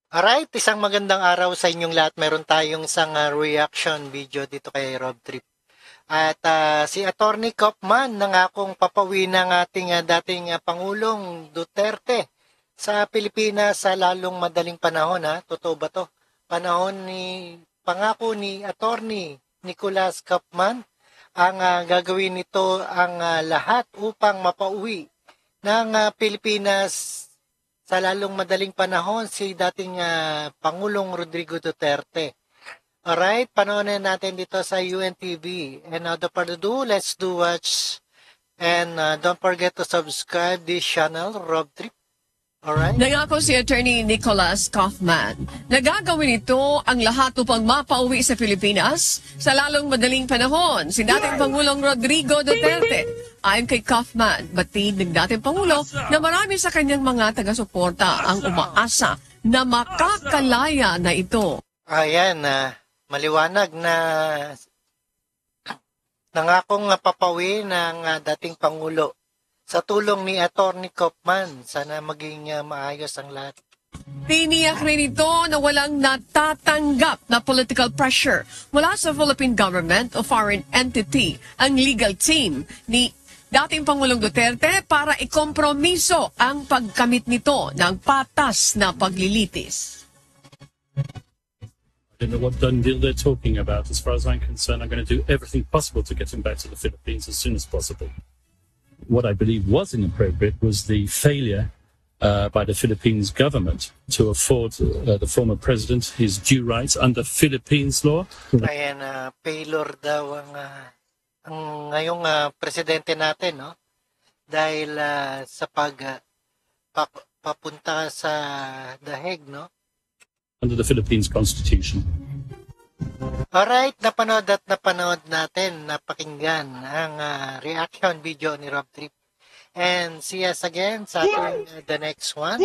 Alright, isang magandang araw sa inyong lahat. Meron tayong isang reaction video dito kay Rob Trip. At si Attorney Kaufman nangakong papauwi ng ating dating Pangulong Duterte sa Pilipinas sa lalong madaling panahon. Totoo ba to? Pangako ni Attorney Nicolas Kaufman ang gagawin nito ang lahat upang mapauwi ng Pilipinas sa lalong madaling panahon si dating Pangulong Rodrigo Duterte. Alright, panoorin natin dito sa UNTV. And without further ado, let's do watch. And don't forget to subscribe this channel, Rob Trip. Alright? Nangako si Attorney Nicolas Kaufman na gagawin ito ang lahat upang mapauwi sa Pilipinas sa lalong madaling panahon si dating Pangulong Rodrigo Duterte. Ayon kay Kaufman, batid ng dating Pangulo na marami sa kanyang mga taga-suporta ang umaasa na makakalaya na ito. Ayan, maliwanag na nangakong papawi ng dating Pangulo sa tulong ni Attorney Kaufman. Sana maging maayos ang lahat. Tiniyak rin ito na walang natatanggap na political pressure mula sa Philippine government o foreign entity ang legal team ni dating Pangulong Duterte para ikompromiso ang pagkamit nito ng patas na paglilitis. I don't know what done deal they're talking about. As far as I'm concerned, I'm going to do everything possible to get him back to the Philippines as soon as possible. What I believe was inappropriate was the failure by the Philippines government to afford the former president his due rights under Philippines law. Ayan, failure daw ang ngayong presidente natin, no? Dahil sa papunta sa The Hague, no? Under the Philippines Constitution. Alright, napanood natin, napakinggan ang reaction video ni Rob Trip. And see us again sa ating the next one,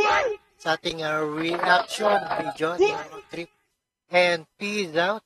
sa ating reaction video ni Rob Trip. And peace out.